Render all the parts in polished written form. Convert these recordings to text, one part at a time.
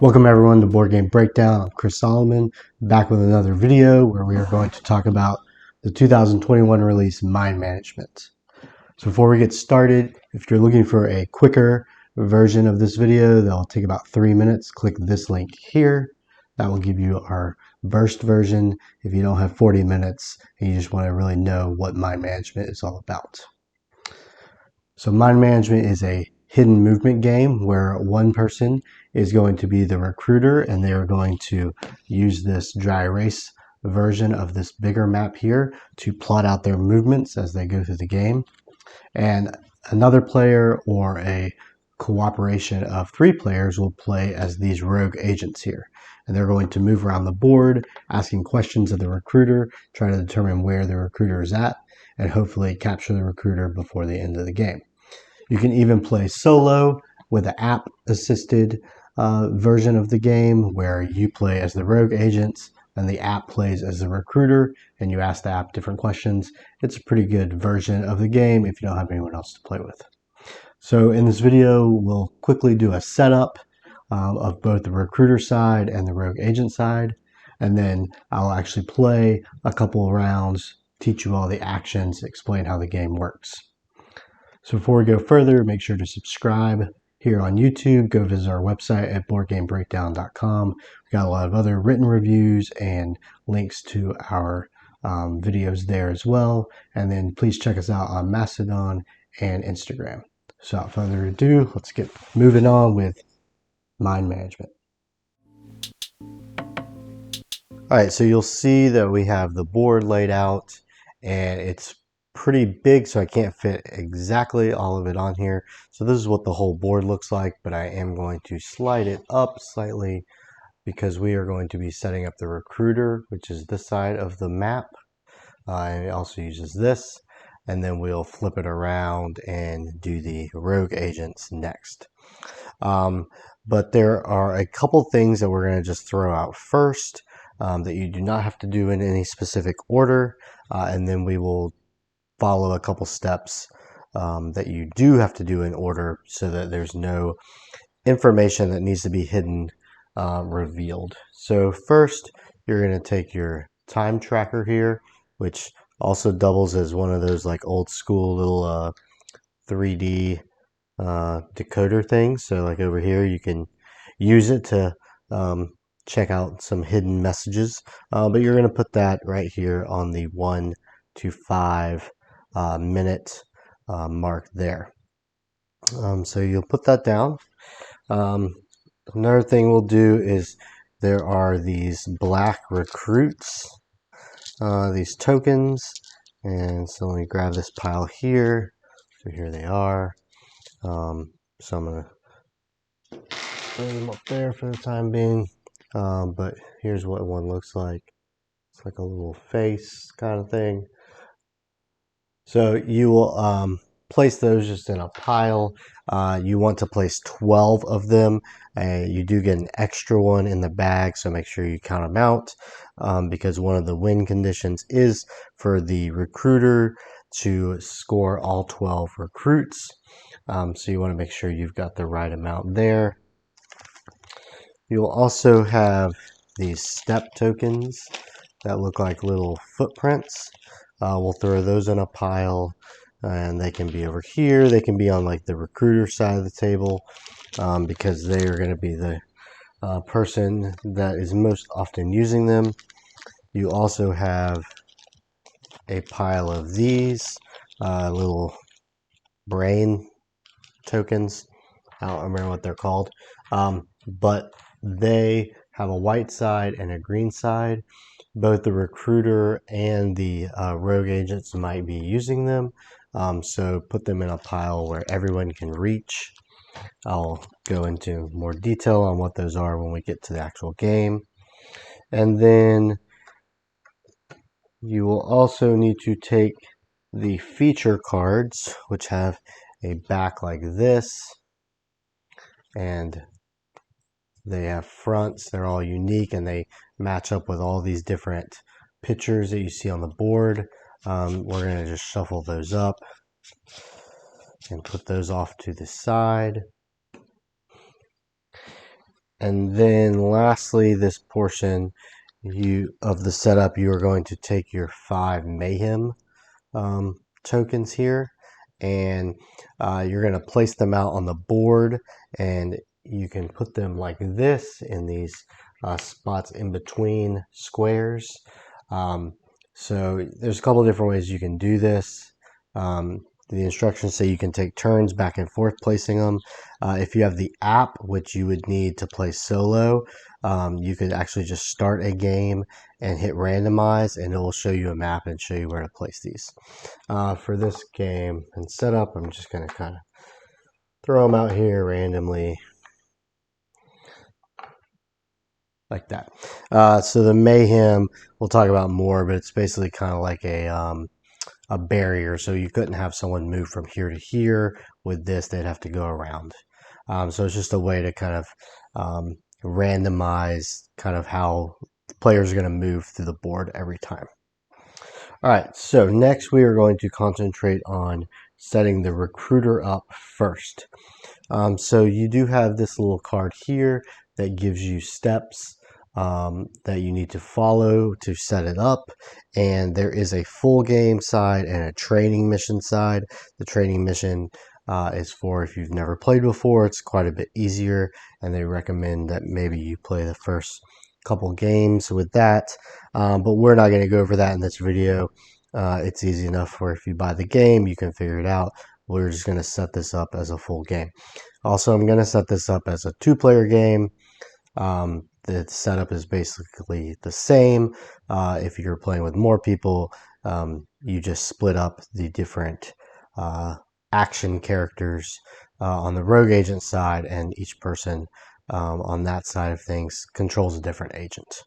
Welcome everyone to Board Game Breakdown. I'm Chris Solomon, back with another video where we are going to talk about the 2021 release Mind Management. So before we get started, if you're looking for a quicker version of this video that'll take about 3 minutes, click this link here. That will give you our burst version if you don't have 40 minutes and you just want to really know what Mind Management is all about. So Mind Management is a hidden movement game where one person is going to be the recruiter and they are going to use this dry erase version of this bigger map here to plot out their movements as they go through the game. And another player or a cooperation of 3 players will play as these rogue agents here. And they're going to move around the board, asking questions of the recruiter, trying to determine where the recruiter is at, and hopefully capture the recruiter before the end of the game. You can even play solo with an app-assisted version of the game where you play as the rogue agents and the app plays as the recruiter and you ask the app different questions. It's a pretty good version of the game if you don't have anyone else to play with. So in this video, we'll quickly do a setup of both the recruiter side and the rogue agent side, and then I'll actually play a couple of rounds, teach you all the actions, explain how the game works. So before we go further, make sure to subscribe here on YouTube. Go visit our website at boardgamebreakdown.com. We've got a lot of other written reviews and links to our videos there as well. And then please check us out on Mastodon and Instagram. So without further ado, let's get moving on with Mind Management. All right, so you'll see that we have the board laid out and it's pretty big, so I can't fit exactly all of it on here. So this is what the whole board looks like, but I am going to slide it up slightly because we are going to be setting up the recruiter, which is this side of the map. And it also uses this, and then we'll flip it around and do the rogue agents next. But there are a couple things that we're going to just throw out first that you do not have to do in any specific order, and then we will follow a couple steps that you do have to do in order so that there's no information that needs to be hidden revealed. So first, you're going to take your time tracker here, which also doubles as one of those like old school little 3D decoder things. So like over here, you can use it to check out some hidden messages, but you're going to put that right here on the 1 to 5 minute mark there. So you'll put that down. Another thing we'll do is there are these black recruits, these tokens, and so let me grab this pile here. So here they are. So I'm going to throw them up there for the time being, but here's what one looks like. It's like a little face kind of thing. So you will place those just in a pile. You want to place 12 of them. You do get an extra one in the bag, so make sure you count them out because one of the win conditions is for the recruiter to score all 12 recruits. So you want to make sure you've got the right amount there. You'll also have these step tokens that look like little footprints. We'll throw those in a pile, and they can be over here. They can be on like the recruiter side of the table because they are going to be the person that is most often using them. You also have a pile of these little brain tokens. I don't remember what they're called, but they have a white side and a green side. Both the recruiter and the rogue agents might be using them, so put them in a pile where everyone can reach. I'll go into more detail on what those are when we get to the actual game. And then you will also need to take the feature cards, which have a back like this, and they have fronts. They're all unique and they match up with all these different pictures that you see on the board. We're going to just shuffle those up and put those off to the side. And then lastly, this portion of the setup, you are going to take your 5 Mayhem tokens here, and you're going to place them out on the board, and you can put them like this in these spots in between squares. So there's a couple of different ways you can do this. The instructions say you can take turns back and forth placing them. If you have the app, which you would need to play solo, you could actually just start a game and hit randomize, and it will show you a map and show you where to place these. For this game and setup, I'm just going to kind of throw them out here randomly like that. So the Mayhem we'll talk about more, but it's basically kind of like a barrier, so you couldn't have someone move from here to here. With this, they'd have to go around. So it's just a way to kind of randomize kind of how the players are going to move through the board every time. All right, so next we are going to concentrate on setting the recruiter up first. So you do have this little card here that gives you steps that you need to follow to set it up, and there is a full game side and a training mission side. The training mission is for if you've never played before. It's quite a bit easier, and they recommend that maybe you play the first couple games with that, but we're not going to go over that in this video. It's easy enough where if you buy the game, you can figure it out. We're just going to set this up as a full game. Also, I'm going to set this up as a 2-player game. The setup is basically the same. If you're playing with more people, you just split up the different action characters on the rogue agent side, and each person on that side of things controls a different agent.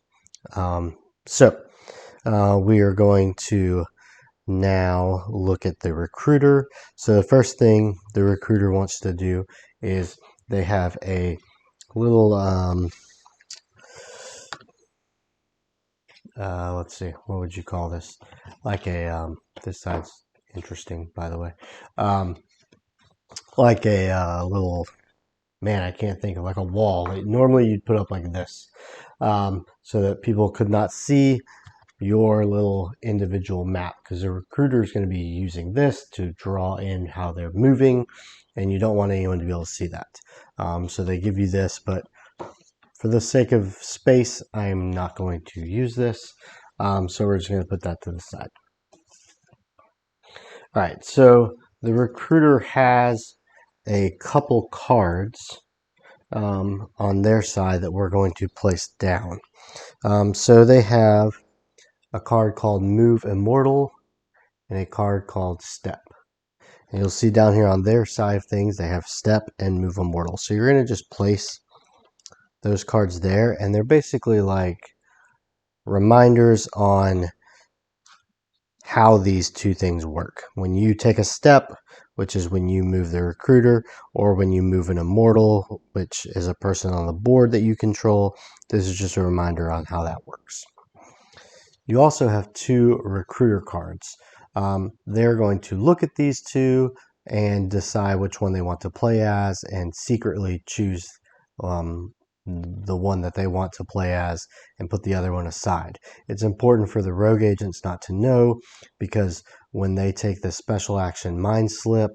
So we are going to now look at the recruiter. So the first thing the recruiter wants to do is they have a little let's see, what would you call this? Like a this side's interesting, by the way. Like a little, man, I can't think of, like a wall. Normally you'd put up like this, so that people could not see your little individual map, because the recruiter is going to be using this to draw in how they're moving, and you don't want anyone to be able to see that. So they give you this, but for the sake of space, I'm not going to use this. So we're just going to put that to the side. All right, so the recruiter has a couple cards on their side that we're going to place down. So they have a card called Move Immortal and a card called Step. And you'll see down here on their side of things, they have Step and Move Immortal. So you're going to just place those cards there, and they're basically like reminders on how these two things work. When you take a step, which is when you move the recruiter, or when you move an immortal, which is a person on the board that you control, this is just a reminder on how that works. You also have 2 recruiter cards. They're going to look at these 2 and decide which one they want to play as, and secretly choose the one that they want to play as and put the other one aside. It's important for the rogue agents not to know, because when they take the special action Mind Slip,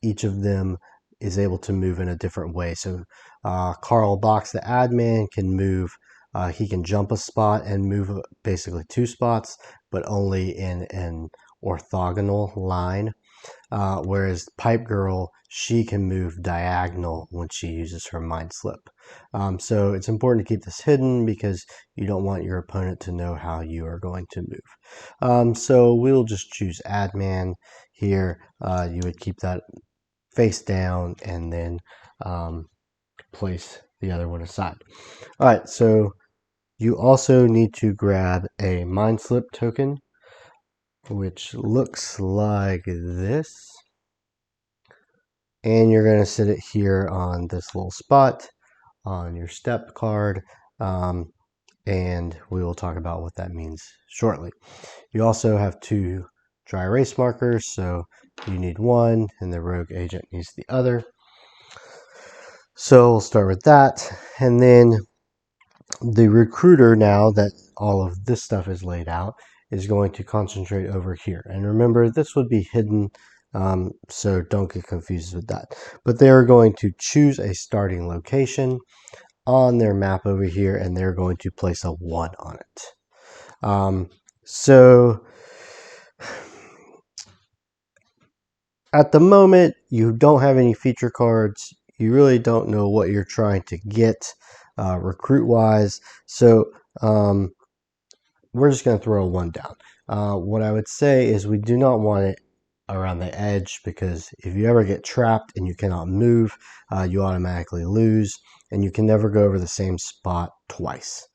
each of them is able to move in a different way. So Carl Box, the admin, can move. He can jump a spot and move basically 2 spots, but only in an orthogonal line. Whereas Pipe Girl, she can move diagonal when she uses her Mind Slip. So it's important to keep this hidden, because you don't want your opponent to know how you are going to move. So we'll just choose Adman here. You would keep that face down and then place the other one aside. All right, so you also need to grab a Mind Slip token, which looks like this. And you're going to sit it here on this little spot on your step card. And we will talk about what that means shortly. You also have 2 dry erase markers, so you need one and the rogue agent needs the other. So we'll start with that. And then the recruiter, now that all of this stuff is laid out, is going to concentrate over here. And remember, this would be hidden, so don't get confused with that. But they're going to choose a starting location on their map over here, and they're going to place a 1 on it. So at the moment, you don't have any feature cards. You really don't know what you're trying to get recruit-wise. So we're just going to throw a 1 down. What I would say is we do not want it around the edge, because if you ever get trapped and you cannot move, you automatically lose, and you can never go over the same spot twice.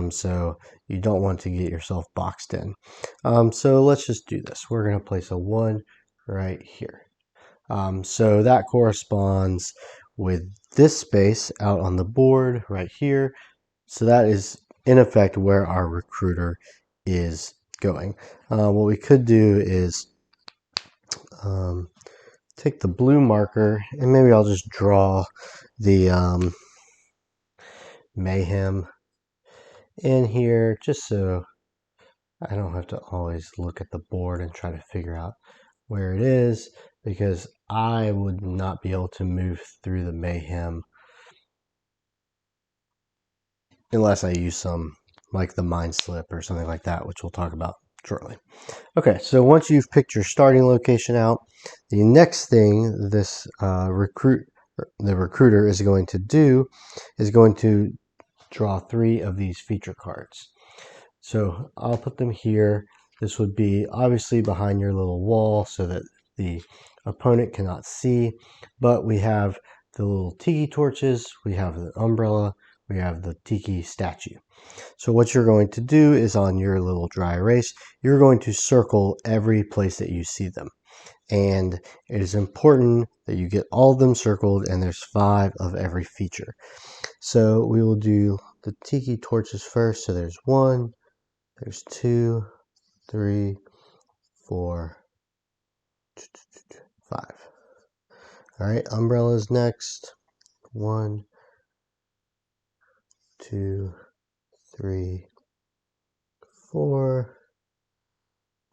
So you don't want to get yourself boxed in. So let's just do this. We're going to place a 1 right here. So that corresponds with this space out on the board right here. So that is in effect where our recruiter is going. What we could do is take the blue marker, and maybe I'll just draw the mayhem in here, just so I don't have to always look at the board and try to figure out where it is, because I would not be able to move through the mayhem unless I use some, like the mind slip or something like that, which we'll talk about shortly. Okay, so once you've picked your starting location out, the next thing this the recruiter is going to do is going to draw 3 of these feature cards. So I'll put them here. This would be obviously behind your little wall so that the opponent cannot see, but we have the little tiki torches, we have the umbrella, we have the tiki statue. So what you're going to do is, on your little dry erase, you're going to circle every place that you see them. And it is important that you get all of them circled, and there's 5 of every feature. So we will do the tiki torches first. So there's 1, there's 2, 3, 4, 5. All right, umbrellas next. 1, 2, 3, 4,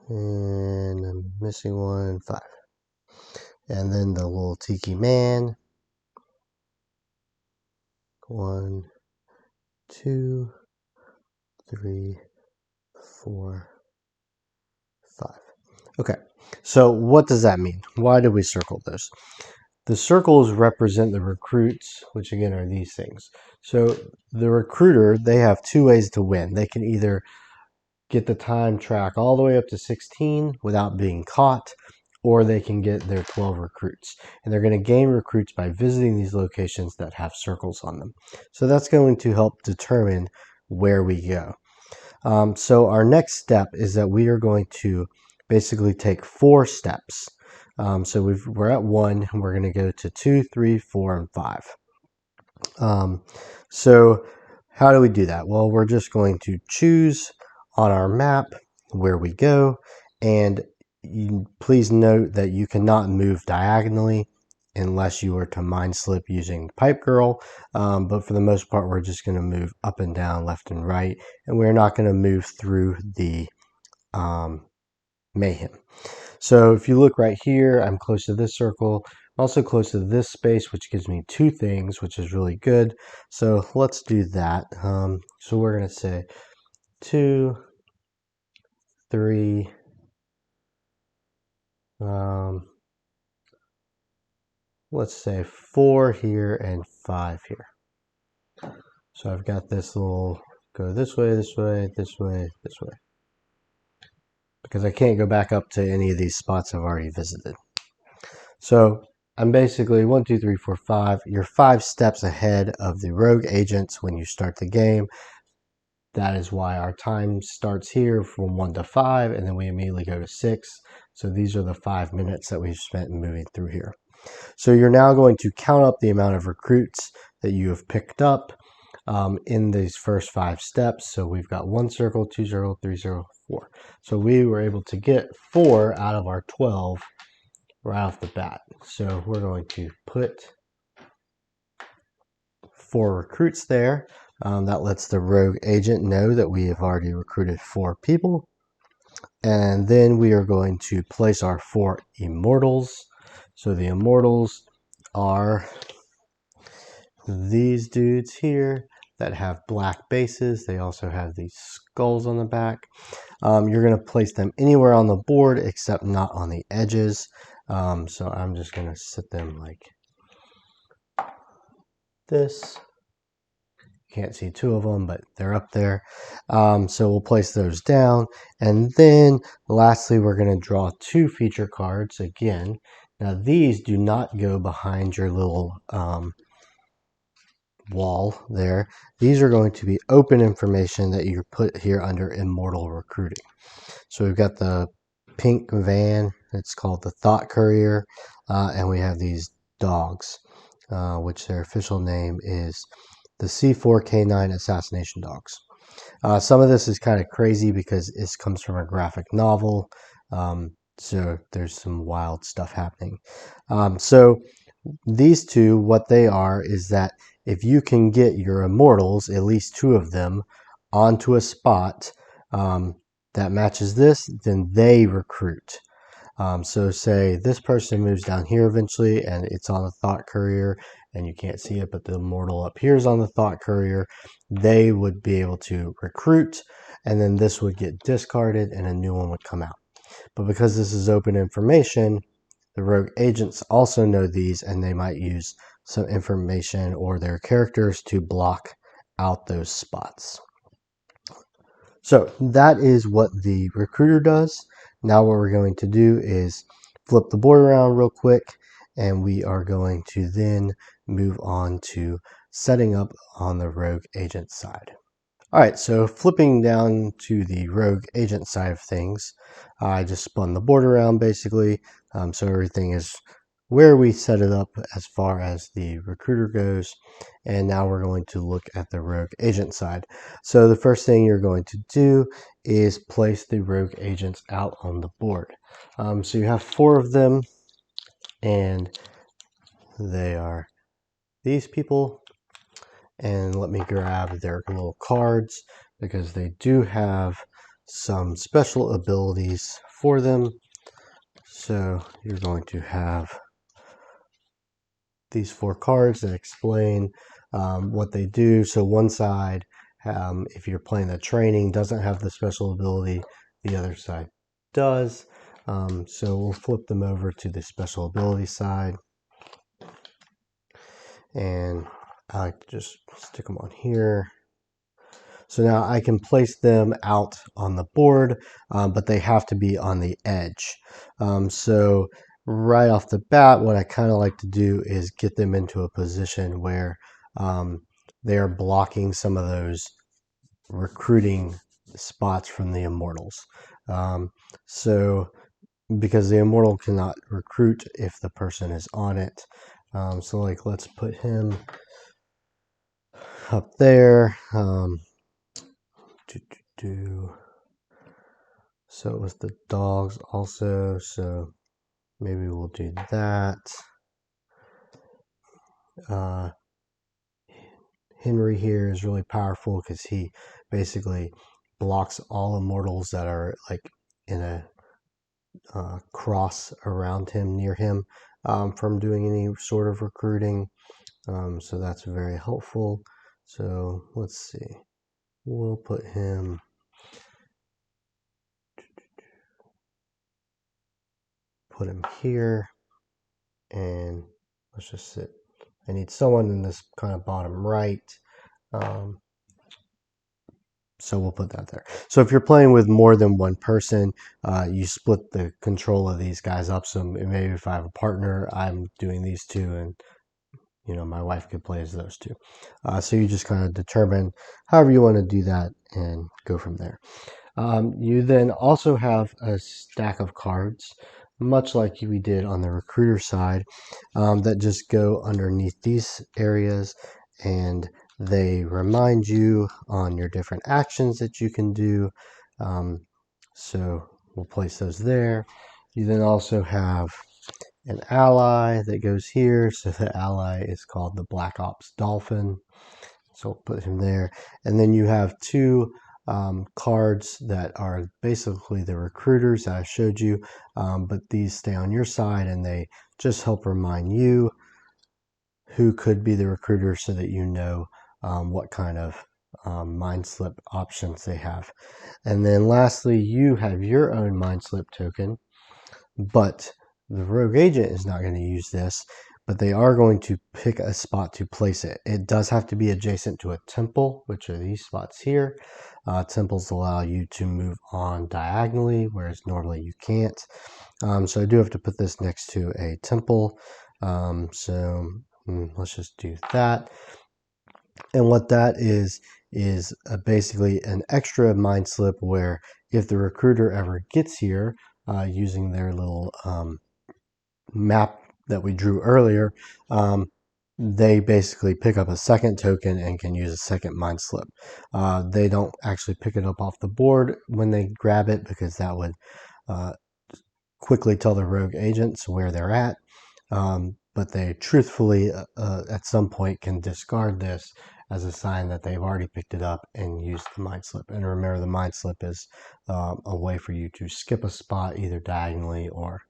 and I'm missing 1, 5. And then the little tiki man. 1, 2, 3, 4, 5. Okay, so what does that mean? Why do we circle those? The circles represent the recruits, which again are these things. So the recruiter, they have 2 ways to win. They can either get the time track all the way up to 16 without being caught, or they can get their 12 recruits. And they're going to gain recruits by visiting these locations that have circles on them. So that's going to help determine where we go. So our next step is that we are going to basically take 4 steps. So we're at 1, and we're going to go to 2, 3, 4, and 5. So how do we do that? Well, we're just going to choose on our map where we go, and please note that you cannot move diagonally unless you were to mind slip using Pipe Girl, but for the most part we're just going to move up and down, left and right, and we're not going to move through the mayhem. So if you look right here, I'm close to this circle, also close to this space, which gives me 2 things, which is really good. So let's do that. So we're going to say 2, 3, let's say 4 here and 5 here. So I've got this little, go this way, this way, this way, this way, because I can't go back up to any of these spots I've already visited. So I'm basically 1, 2, 3, 4, 5. You're 5 steps ahead of the rogue agents when you start the game. That is why our time starts here from 1 to 5, and then we immediately go to 6. So these are the 5 minutes that we've spent moving through here. So you're now going to count up the amount of recruits that you have picked up in these first 5 steps. So we've got 1 circle, 2 circle, 3 circle, 4. So we were able to get 4 out of our 12 right off the bat. So we're going to put 4 recruits there. That lets the rogue agent know that we have already recruited 4 people. And then we are going to place our 4 immortals. So the immortals are these dudes here that have black bases. They also have these skulls on the back. You're going to place them anywhere on the board except not on the edges. So I'm just going to set them like this. Can't see 2 of them, but they're up there. So we'll place those down. And then lastly, we're going to draw 2 feature cards again. Now these do not go behind your little wall there. These are going to be open information that you put here under Immortal Recruiting. So we've got the pink van. It's called the Thought Courier. And we have these dogs, which their official name is the C4K9 Assassination Dogs. Some of this is kind of crazy because this comes from a graphic novel. So there's some wild stuff happening. So these 2, what they are is that if you can get your immortals, at least 2 of them, onto a spot that matches this, then they recruit. So say this person moves down here eventually and it's on the Thought Courier and you can't see it, but the immortal up here is on the Thought Courier. They would be able to recruit, and then this would get discarded and a new one would come out. But because this is open information, the rogue agents also know these, and they might use some information or their characters to block out those spots. So that is what the recruiter does. Now what we're going to do is flip the board around real quick, and we are going to then move on to setting up on the rogue agent side. All right, so flipping down to the rogue agent side of things, I just spun the board around basically, so everything is where we set it up as far as the recruiter goes. And now we're going to look at the rogue agent side. So the first thing you're going to do is place the rogue agents out on the board. So you have 4 of them, and they are these people. And let me grab their little cards because they do have some special abilities for them. So you're going to have these 4 cards that explain what they do. So one side, if you're playing the training, doesn't have the special ability. The other side does. So we'll flip them over to the special ability side. And I like to just stick them on here. So now I can place them out on the board, but they have to be on the edge. So right off the bat, what I kind of like to do is get them into a position where they are blocking some of those recruiting spots from the immortals. So because the immortal cannot recruit if the person is on it. So like let's put him up there. So it was the dogs also, so maybe we'll do that. Henry here is really powerful because he basically blocks all immortals that are like in a cross around him, near him, from doing any sort of recruiting. So that's very helpful. So let's see. We'll put him here, and let's just sit. I need someone in this kind of bottom right. So we'll put that there. So if you're playing with more than one person, you split the control of these guys up. So maybe if I have a partner, I'm doing these 2, and you know, my wife could play as those 2. So you just kind of determine however you want to do that and go from there. You then also have a stack of cards, much like we did on the recruiter side, that just go underneath these areas, and they remind you on your different actions that you can do. So we'll place those there. You then also have an ally that goes here. So the ally is called the Black Ops Dolphin. So we'll put him there. And then you have two cards that are basically the recruiters that I showed you, but these stay on your side and they just help remind you who could be the recruiter so that you know what kind of mind slip options they have. And then lastly, you have your own mind slip token, but the rogue agent is not going to use this, but they are going to pick a spot to place it. It does have to be adjacent to a temple, which are these spots here. Temples allow you to move on diagonally, whereas normally you can't. So I do have to put this next to a temple. Let's just do that. And what that is basically an extra mind slip where if the recruiter ever gets here using their little map that we drew earlier, they basically pick up a second token and can use a second mind slip. They don't actually pick it up off the board when they grab it because that would quickly tell the rogue agents where they're at. But they truthfully at some point can discard this as a sign that they've already picked it up and used the mind slip. And remember, the mind slip is a way for you to skip a spot either diagonally or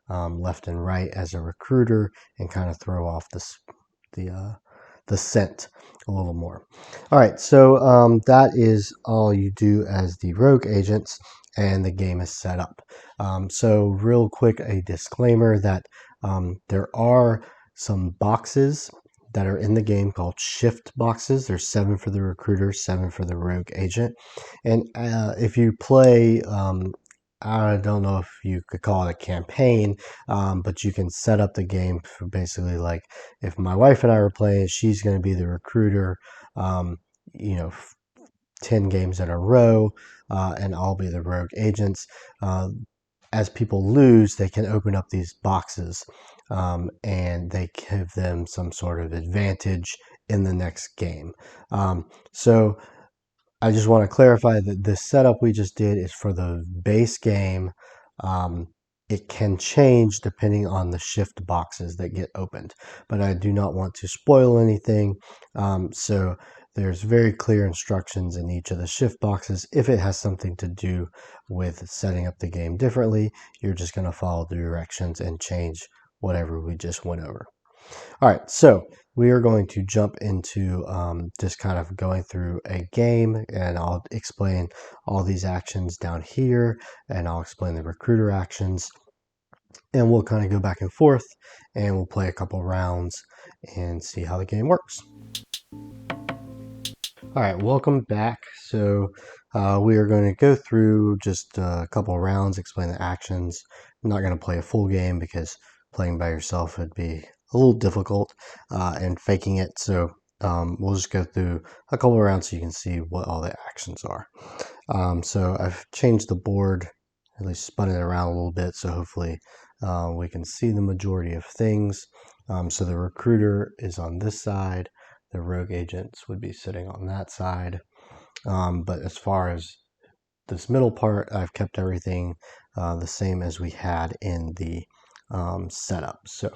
left and right as a recruiter and kind of throw off the scent a little more. All right, so that is all you do as the rogue agents, and the game is set up. So real quick, a disclaimer that there are some boxes that are in the game called shift boxes. There's 7 for the recruiter, 7 for the rogue agent. And if you play, I don't know if you could call it a campaign, but you can set up the game for basically like if my wife and I were playing, she's going to be the recruiter, you know, 10 games in a row, and I'll be the rogue agents. As people lose, they can open up these boxes and they give them some sort of advantage in the next game. So I just want to clarify that the setup we just did is for the base game. It can change depending on the shift boxes that get opened, but I do not want to spoil anything. So there's very clear instructions in each of the shift boxes. If it has something to do with setting up the game differently, you're just going to follow the directions and change whatever we just went over. All right, so we are going to jump into just kind of going through a game, and I'll explain all these actions down here, and I'll explain the recruiter actions, and we'll kind of go back and forth, and we'll play a couple rounds and see how the game works. All right, welcome back. So we are going to go through just a couple rounds, explain the actions. I'm not going to play a full game because playing by yourself would be a little difficult and faking it. So we'll just go through a couple rounds so you can see what all the actions are. So I've changed the board, at least spun it around a little bit, so hopefully we can see the majority of things. So the recruiter is on this side. The rogue agents would be sitting on that side. But as far as this middle part, I've kept everything the same as we had in the setup. So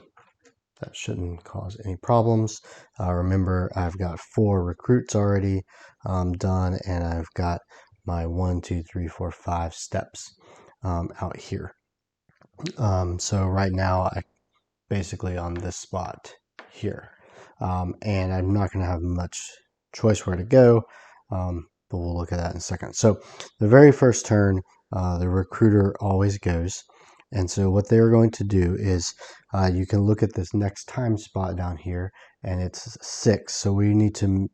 that shouldn't cause any problems. Remember, I've got 4 recruits already done, and I've got my 1, 2, 3, 4, 5 steps out here. So right now, I basically on this spot here. And I'm not going to have much choice where to go, but we'll look at that in a second. So the very first turn, the recruiter always goes. And so what they're going to do is you can look at this next time spot down here, and it's 6. So we need to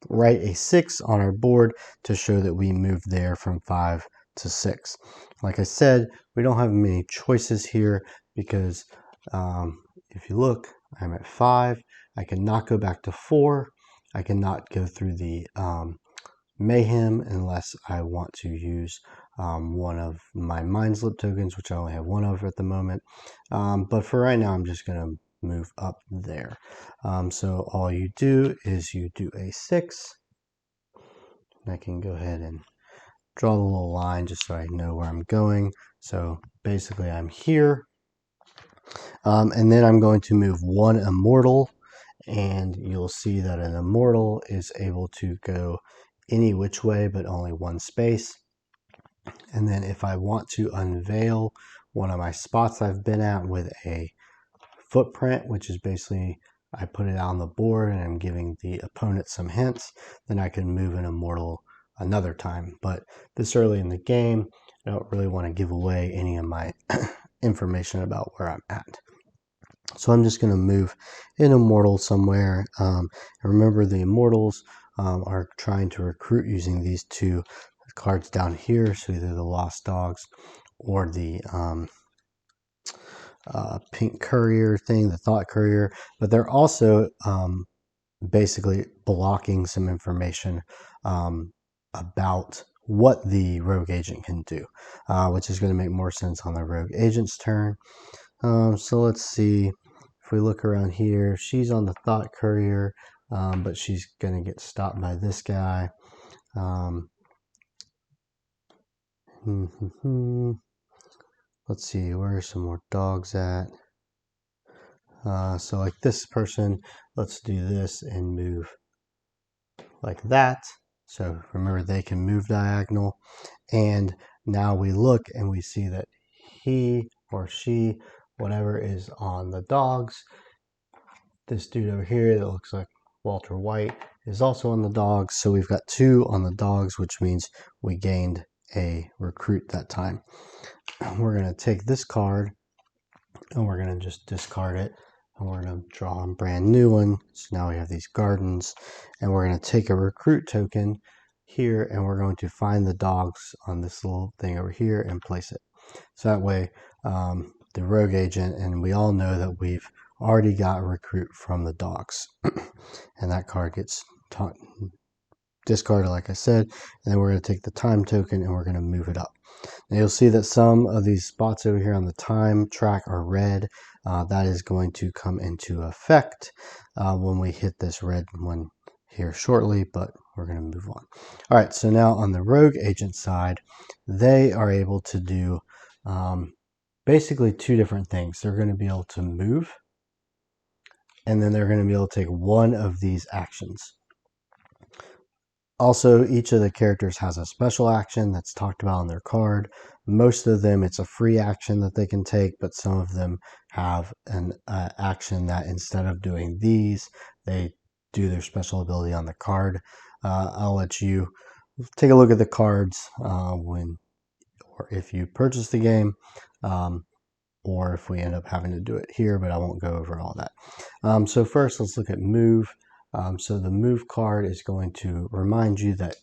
write a 6 on our board to show that we moved there from 5 to 6. Like I said, we don't have many choices here because if you look, I'm at 5. I cannot go back to 4. I cannot go through the mayhem unless I want to use one of my mind slip tokens, which I only have 1 of at the moment. But for right now, I'm just going to move up there. So all you do is you do a 6. And I can go ahead and draw the little line just so I know where I'm going. So basically I'm here. And then I'm going to move one immortal, and you'll see that an immortal is able to go any which way but only one space. And then if I want to unveil one of my spots I've been at with a footprint, which is basically I put it on the board and I'm giving the opponent some hints, then I can move an immortal another time. But this early in the game, I don't really want to give away any of my information about where I'm at. So I'm just going to move an immortal somewhere. And remember, the immortals are trying to recruit using these two cards down here. So either the Lost Dogs or the Pink Courier thing, the Thought Courier. But they're also basically blocking some information about what the rogue agent can do, which is going to make more sense on the rogue agent's turn. So let's see. If we look around here, she's on the Thought Courier, but she's going to get stopped by this guy. Let's see, where are some more dogs at? So like this person, let's do this and move like that. So remember, they can move diagonal. And now we look and we see that he or she, whatever is on the dogs, this dude over here that looks like Walter White is also on the dogs. So we've got two on the dogs, which means we gained a recruit that time. We're going to take this card and we're going to just discard it. And we're going to draw a brand new one. So now we have these gardens. And we're going to take a recruit token here and we're going to find the dogs on this little thing over here and place it. So that way the rogue agent, and we all know that we've already got a recruit from the dogs. And that card gets discarded, like I said. And then we're going to take the time token and we're going to move it up. Now you'll see that some of these spots over here on the time track are red. That is going to come into effect when we hit this red one here shortly, but we're going to move on. All right, so now on the rogue agent side, they are able to do basically two different things. They're going to be able to move, and then they're going to be able to take one of these actions. Also, each of the characters has a special action that's talked about on their card. Most of them, it's a free action that they can take, but some of them have an action that instead of doing these, they do their special ability on the card. I'll let you take a look at the cards when or if you purchase the game, or if we end up having to do it here, but I won't go over all that. So first, let's look at move. So the move card is going to remind you that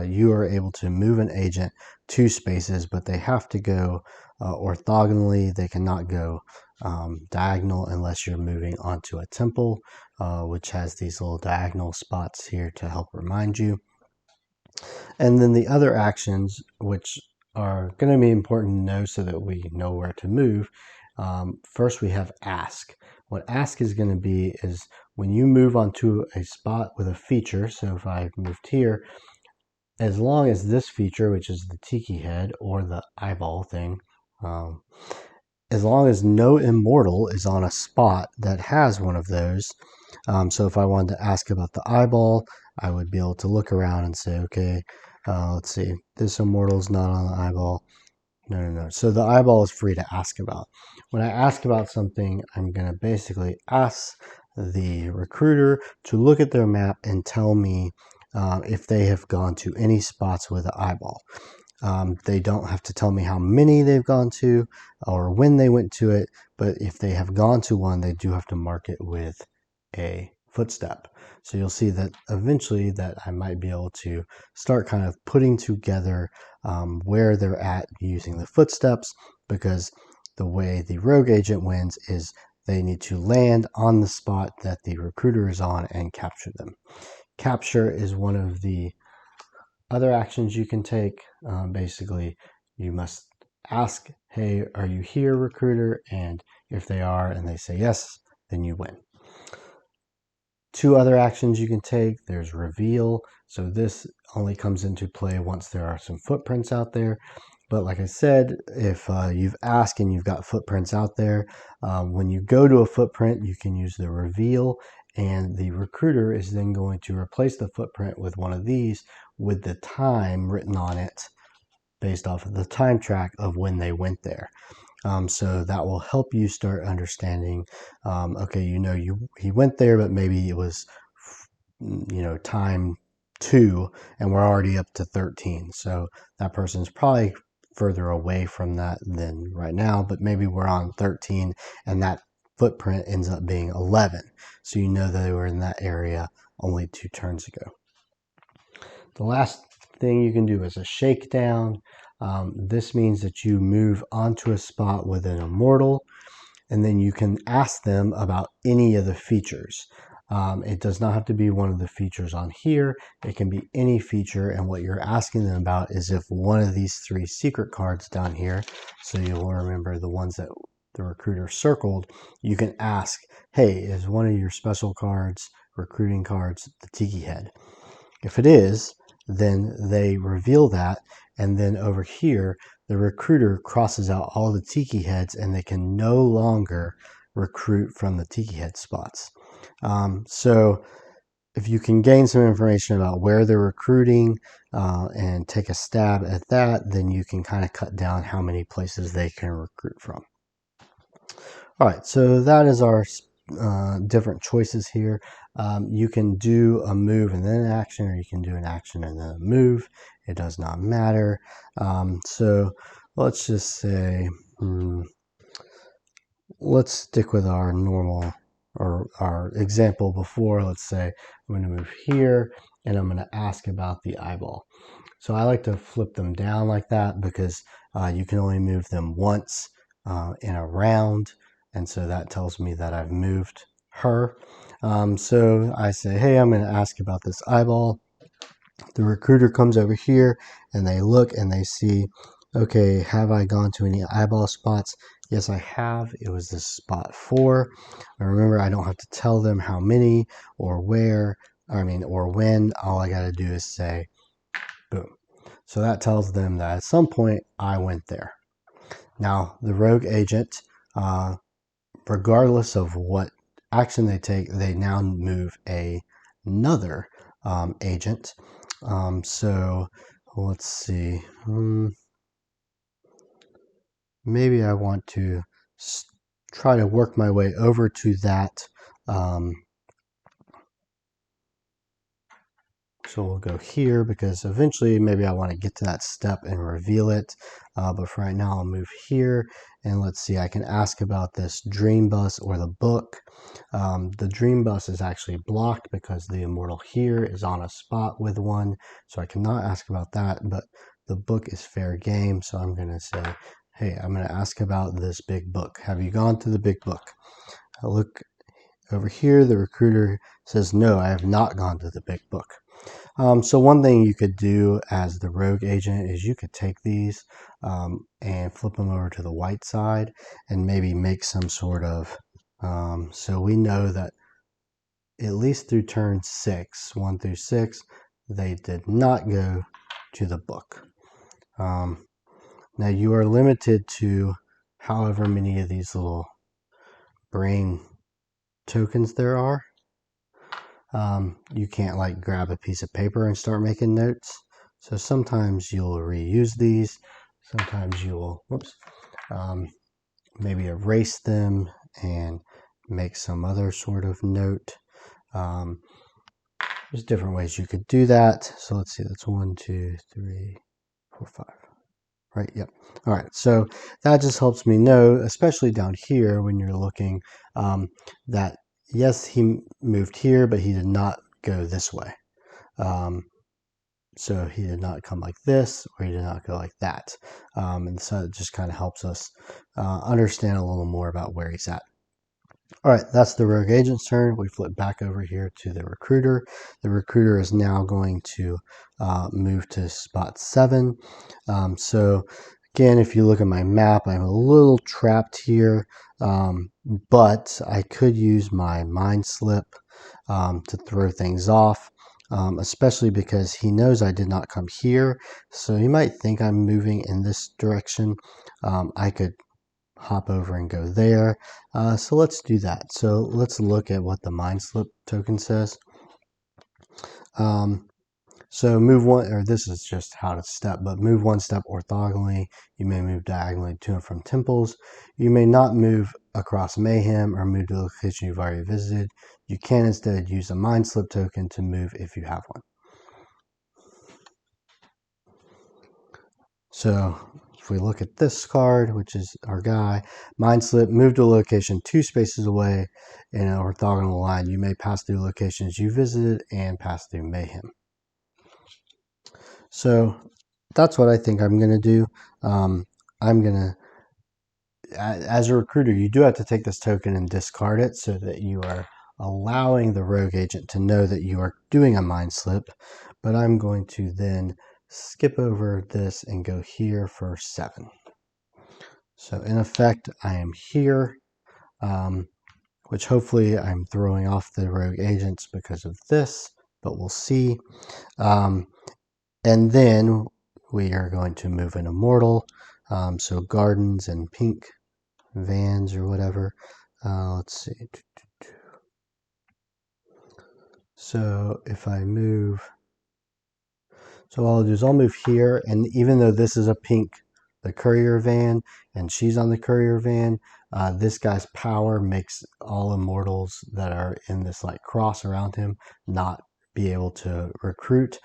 you are able to move an agent 2 spaces, but they have to go orthogonally. They cannot go diagonal unless you're moving onto a temple, which has these little diagonal spots here to help remind you. And then the other actions, which are going to be important to know so that we know where to move. First, we have ask. What ask is going to be is when you move onto a spot with a feature. So if I moved here, as long as this feature, which is the tiki head or the eyeball thing, as long as no immortal is on a spot that has one of those. So if I wanted to ask about the eyeball, I would be able to look around and say, okay, let's see, this immortal's not on the eyeball. No. So the eyeball is free to ask about. When I ask about something, I'm going to basically ask the recruiter to look at their map and tell me if they have gone to any spots with an eyeball. They don't have to tell me how many they've gone to or when they went to it, but if they have gone to one, they do have to mark it with a footstep. So you'll see that eventually that I might be able to start kind of putting together where they're at using the footsteps, because the way the rogue agent wins is they need to land on the spot that the recruiter is on and capture them. Capture is one of the other actions you can take. Basically, you must ask, hey, are you here, recruiter? And if they are and they say yes, then you win. 2 other actions you can take. There's reveal. So this only comes into play once there are some footprints out there. But like I said, if you've asked and you've got footprints out there, when you go to a footprint, you can use the reveal, and the recruiter is then going to replace the footprint with one of these with the time written on it based off of the time track of when they went there. So that will help you start understanding, okay, he went there, but maybe it was, time 2 and we're already up to 13. So that person's probably further away from that than right now, but maybe we're on 13 and that footprint ends up being 11. So you know that they were in that area only 2 turns ago. The last thing you can do is a shakedown. This means that you move onto a spot with an immortal, and then you can ask them about any of the features. It does not have to be one of the features on here. It can be any feature, and what you're asking them about is if one of these 3 secret cards down here, so you'll remember the ones that the recruiter circled, you can ask, hey, is one of your special cards, recruiting cards, the Tiki Head? If it is, then they reveal that, and then over here, the recruiter crosses out all the Tiki Heads, and they can no longer recruit from the Tiki Head spots. So if you can gain some information about where they're recruiting and take a stab at that, then you can kind of cut down how many places they can recruit from. All right, so that is our different choices here. You can do a move and then an action, or you can do an action and then a move. It does not matter. So let's just say, let's stick with our normal, or our example before. Let's say I'm going to move here and I'm going to ask about the eyeball. So I like to flip them down like that because you can only move them once in a round. And so that tells me that I've moved her. So I say, hey, I'm going to ask about this eyeball. The recruiter comes over here and they look and they see, okay, have I gone to any eyeball spots? Yes, I have. It was this spot 4. And remember, I don't have to tell them how many or where, or when. All I got to do is say, boom. So that tells them that at some point I went there. Now, the rogue agent, regardless of what action they take, they now move another agent. So let's see. Maybe I want to try to work my way over to that. So we'll go here because eventually maybe I want to get to that step and reveal it. But for right now, I'll move here. And let's see, I can ask about this dream bus or the book. The dream bus is actually blocked because the immortal here is on a spot with one. So I cannot ask about that, but the book is fair game. So I'm going to say, hey, I'm going to ask about this big book. Have you gone to the big book? I look over here. The recruiter says, no, I have not gone to the big book. So one thing you could do as the rogue agent is you could take these and flip them over to the white side and maybe make some sort of, so we know that at least through turn 6, 1 through 6, they did not go to the book. Now you are limited to however many of these little brain tokens there are. You can't like grab a piece of paper and start making notes. So sometimes you'll reuse these. Sometimes you will, maybe erase them and make some other sort of note. There's different ways you could do that. So let's see, that's 1, 2, 3, 4, 5. Right, yep. All right, so that just helps me know, especially down here when you're looking, that yes, he moved here, but he did not go this way. So he did not come like this, or he did not go like that. And so it just kind of helps us understand a little more about where he's at. All right, that's the rogue agent's turn. We flip back over here to the recruiter. The recruiter is now going to move to spot 7. So again, if you look at my map, I'm a little trapped here, but I could use my mind slip to throw things off. especially because he knows I did not come here. So he might think I'm moving in this direction. I could hop over and go there. So let's do that. So let's look at what the mind slip token says. So move one, or this is just how to step, but move one step orthogonally. You may move diagonally to and from temples. You may not move across mayhem or move to a location you've already visited. You can instead use a mind slip token to move if you have one. So if we look at this card, which is our guy, mind slip, move to a location 2 spaces away in an orthogonal line. You may pass through locations you visited and pass through mayhem. So that's what I think I'm going to do. I'm going to, as a recruiter, you do have to take this token and discard it so that you are allowing the rogue agent to know that you are doing a mind slip. But I'm going to then skip over this and go here for 7. So in effect, I am here, which hopefully I'm throwing off the rogue agents because of this, but we'll see. And then we are going to move an immortal. So gardens and pink vans or whatever. Let's see. So if I move, so all I'll do is I'll move here, and even though this is a pink, the courier van, and she's on the courier van, this guy's power makes all immortals that are in this like cross around him not be able to recruit.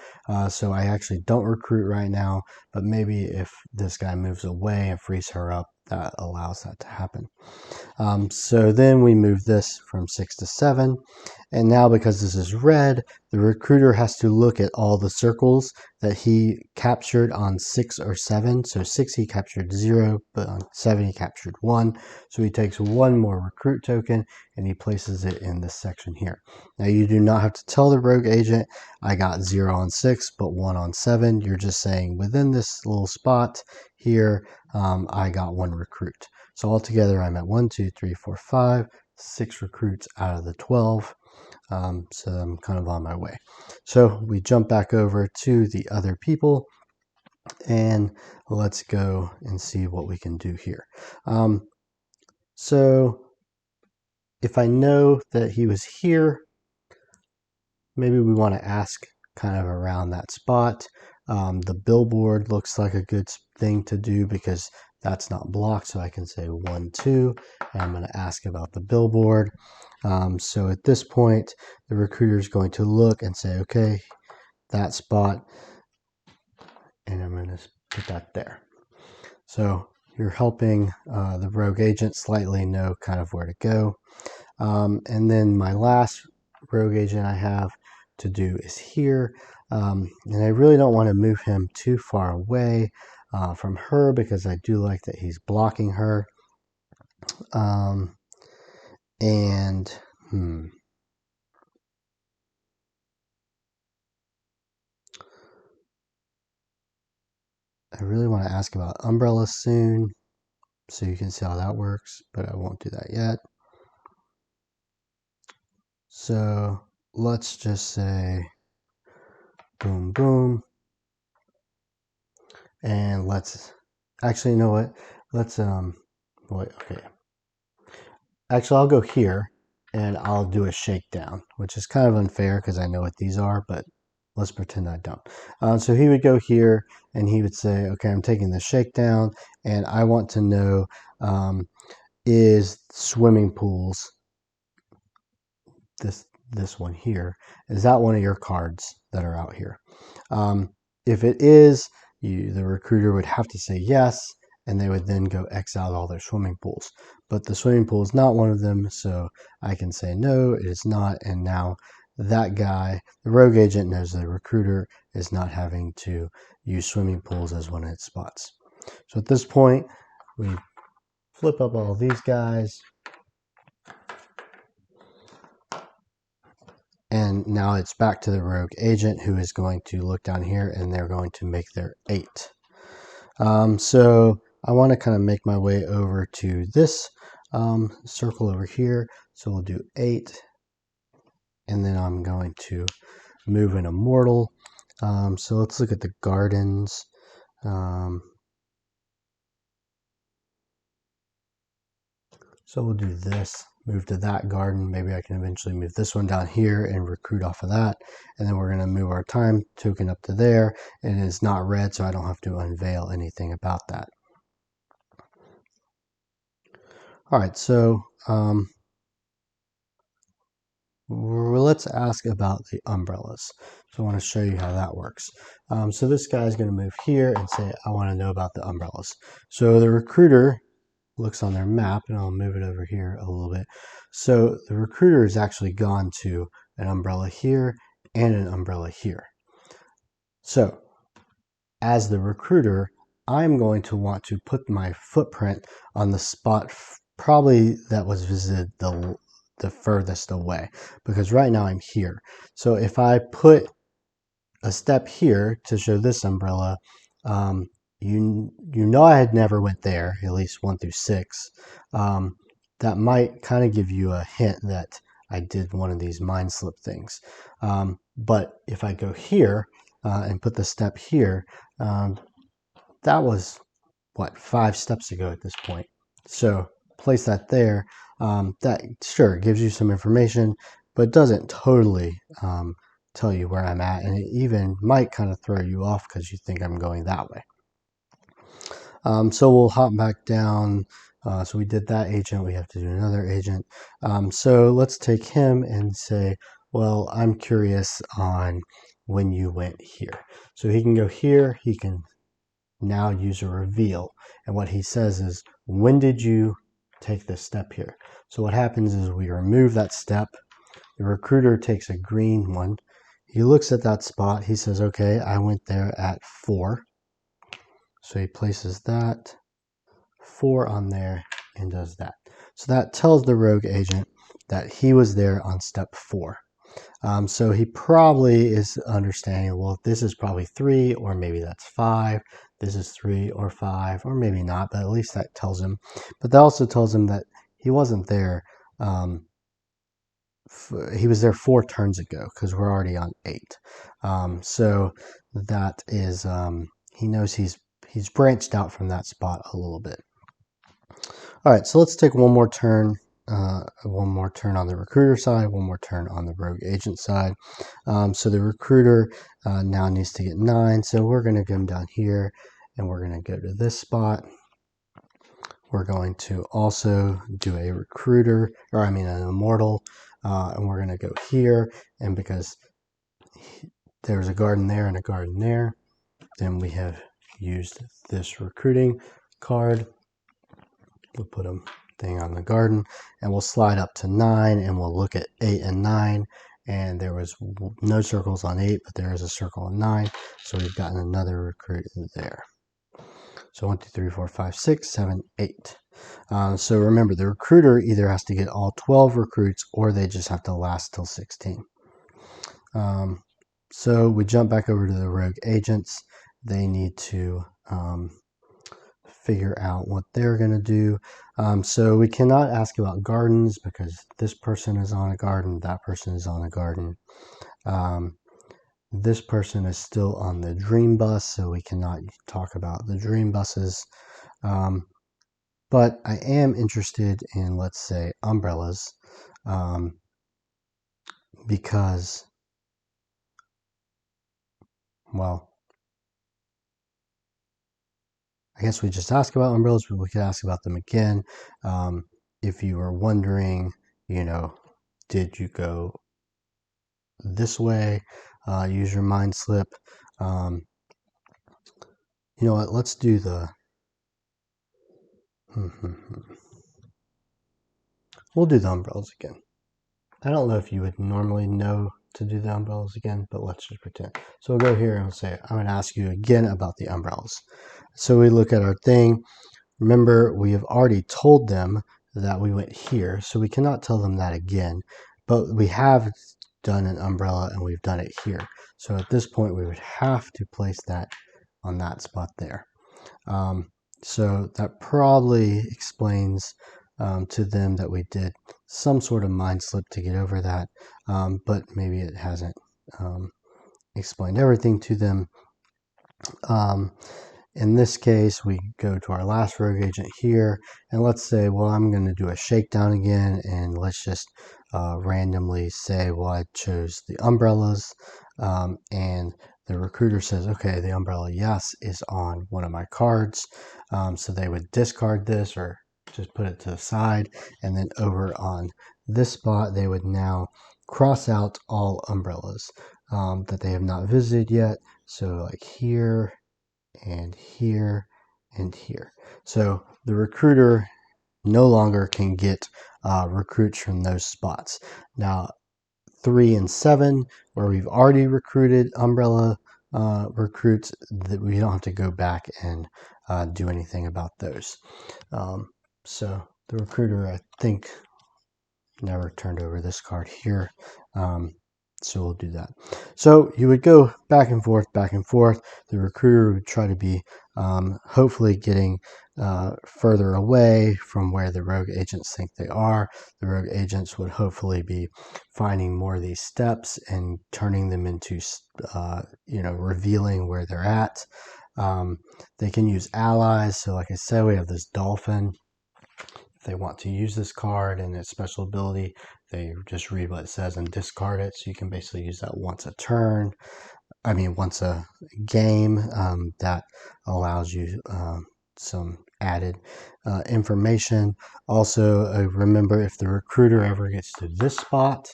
So I actually don't recruit right now, but maybe if this guy moves away and frees her up, that allows that to happen. So then we move this from 6 to 7. And now because this is red, the recruiter has to look at all the circles that he captured on 6 or 7. So 6 he captured 0, but on 7 he captured 1. So he takes one more recruit token and he places it in this section here. Now you do not have to tell the rogue agent, I got 0 on 6, but 1 on 7. You're just saying within this little spot here, I got 1 recruit. So altogether I'm at 1, 2, 3, 4, 5, 6 recruits out of the 12. So I'm kind of on my way. So we jump back over to the other people and let's go and see what we can do here. So if I know that he was here, maybe we want to ask kind of around that spot. The billboard looks like a good thing to do because that's not blocked, so I can say 1, 2, and I'm going to ask about the billboard. So at this point, the recruiter is going to look and say, okay, that spot, and I'm going to put that there. So you're helping the rogue agent slightly know kind of where to go. And then my last rogue agent I have to do is here. And I really don't want to move him too far away from her because I do like that he's blocking her. I really want to ask about umbrella soon, so you can see how that works, but I won't do that yet. So let's just say boom, boom. And let's actually, you know what? Let's, wait, okay. Actually, I'll go here and I'll do a shakedown, which is kind of unfair because I know what these are, but let's pretend I don't. So he would go here and he would say, okay, I'm taking the shakedown and I want to know, is swimming pools, this one here, is that one of your cards that are out here? If it is, the recruiter would have to say yes, and they would then go X out all their swimming pools. But the swimming pool is not one of them, so I can say no, it is not, and now that guy, the rogue agent, knows the recruiter is not having to use swimming pools as one of its spots. So at this point, we flip up all these guys, and now it's back to the rogue agent who is going to look down here and they're going to make their 8. So I want to kind of make my way over to this circle over here. So we'll do 8. And then I'm going to move an immortal. So let's look at the gardens. So we'll do this, move to that garden. Maybe I can eventually move this one down here and recruit off of that. And then we're going to move our time token up to there. And it's not red, so I don't have to unveil anything about that. All right, so let's ask about the umbrellas. So I want to show you how that works. So this guy is going to move here and say, I want to know about the umbrellas. So the recruiter looks on their map, and I'll move it over here a little bit. So the recruiter has actually gone to an umbrella here and an umbrella here. So as the recruiter, I'm going to want to put my footprint on the spot probably that was visited the furthest away, because right now I'm here. So if I put a step here to show this umbrella, you know I had never went there, at least 1 through 6. That might kind of give you a hint that I did one of these mind slip things. But if I go here and put the step here, that was, what, 5 steps ago at this point. So place that there. That sure gives you some information, but doesn't totally tell you where I'm at, and it even might kind of throw you off because you think I'm going that way. So we'll hop back down. So we did that agent, we have to do another agent. So let's take him and say, well, I'm curious on when you went here. So he can go here, he can now use a reveal. And what he says is, when did you take this step here? So what happens is we remove that step. The recruiter takes a green one. He looks at that spot. He says, okay, I went there at 4. So he places that 4 on there and does that. So that tells the rogue agent that he was there on step 4. So he probably is understanding, well, this is probably 3, or maybe that's 5. This is 3 or 5, or maybe not, but at least that tells him. But that also tells him that he wasn't there. He was there 4 turns ago, because we're already on 8. So that is, he knows he's branched out from that spot a little bit. All right, so let's take one more turn on the recruiter side, one more turn on the rogue agent side. So the recruiter now needs to get 9, so we're going to come down here, and we're going to go to this spot. We're going to also do a recruiter, or I mean an immortal, and we're going to go here, and because there's a garden there and a garden there, then we have used this recruiting card. We'll put a thing on the garden, and we'll slide up to 9, and we'll look at 8 and 9, and there was no circles on 8, but there is a circle on 9, so we've gotten another recruit there. So 1, 2, 3, 4, 5, 6, 7, 8. So remember, the recruiter either has to get all 12 recruits, or they just have to last till 16. So we jump back over to the rogue agents. They need to figure out what they're going to do. So we cannot ask about gardens, because this person is on a garden, that person is on a garden. This person is still on the dream bus, so we cannot talk about the dream buses. But I am interested in, let's say, umbrellas, because, well, I guess we just ask about umbrellas, but we could ask about them again. If you were wondering, did you go this way? Use your mind slip. You know what? Let's do the. We'll do the umbrellas again. I don't know if you would normally know to do the umbrellas again, but let's just pretend. So we'll go here and we'll say, I'm going to ask you again about the umbrellas. So we look at our thing. Remember, we have already told them that we went here, so we cannot tell them that again. But we have done an umbrella, and we've done it here. So at this point, we would have to place that on that spot there. So that probably explains to them that we did some sort of mind slip to get over that, but maybe it hasn't explained everything to them. In this case, we go to our last rogue agent here, and let's say, well, I'm going to do a shakedown again, and let's just randomly say, well, I chose the umbrellas, and the recruiter says, okay, the umbrella yes is on one of my cards, so they would discard this or just put it to the side, and then over on this spot, they would now cross out all umbrellas that they have not visited yet. So like here and here and here. So the recruiter no longer can get recruits from those spots. Now 3 and 7, where we've already recruited umbrella recruits, that we don't have to go back and do anything about those. So the recruiter, I think, never turned over this card here. So we'll do that. So you would go back and forth, back and forth. The recruiter would try to be hopefully getting further away from where the rogue agents think they are. The rogue agents would hopefully be finding more of these steps and turning them into, revealing where they're at. They can use allies. So like I said, we have this dolphin. If they want to use this card and its special ability, they just read what it says and discard it. So you can basically use that once once a game. That allows you some added information. Also, remember, if the recruiter ever gets to this spot,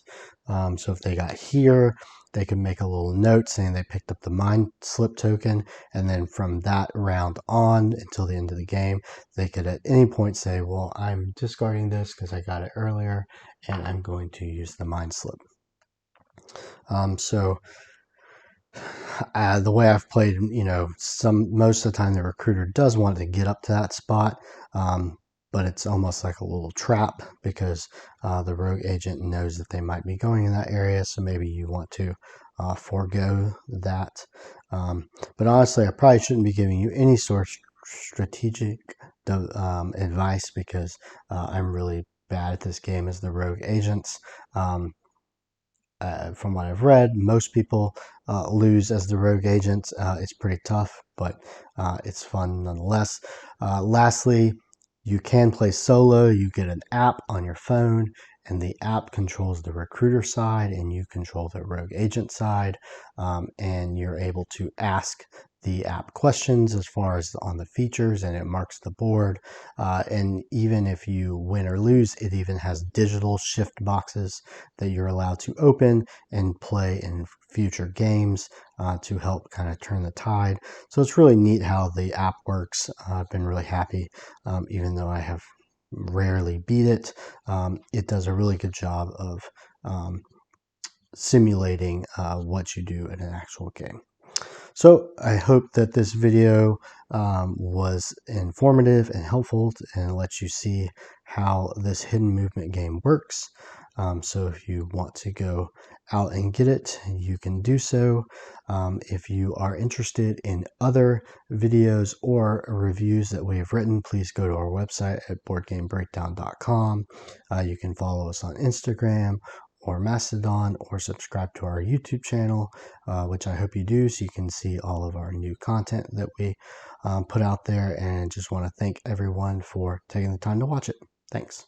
so if they got here, they can make a little note saying they picked up the mind slip token, and then from that round on until the end of the game, they could at any point say, well, I'm discarding this because I got it earlier, and I'm going to use the mind slip. The way I've played, most of the time the recruiter does want to get up to that spot, but it's almost like a little trap because the rogue agent knows that they might be going in that area, so maybe you want to forego that. But honestly, I probably shouldn't be giving you any sort of strategic advice because I'm really bad at this game as the rogue agents. From what I've read, most people lose as the rogue agents. It's pretty tough, but it's fun nonetheless. Lastly, you can play solo. You get an app on your phone, and the app controls the recruiter side, and you control the rogue agent side, and you're able to ask the app questions as far as on the features, and it marks the board. And even if you win or lose, it even has digital shift boxes that you're allowed to open and play in future games to help kind of turn the tide. So it's really neat how the app works. I've been really happy, even though I have rarely beat it. It does a really good job of simulating what you do in an actual game. So I hope that this video was informative and helpful and lets you see how this hidden movement game works. So if you want to go out and get it, you can do so. If you are interested in other videos or reviews that we have written, please go to our website at boardgamebreakdown.com. You can follow us on Instagram or Mastodon, or subscribe to our YouTube channel, which I hope you do, so you can see all of our new content that we put out there. And just want to thank everyone for taking the time to watch it. Thanks.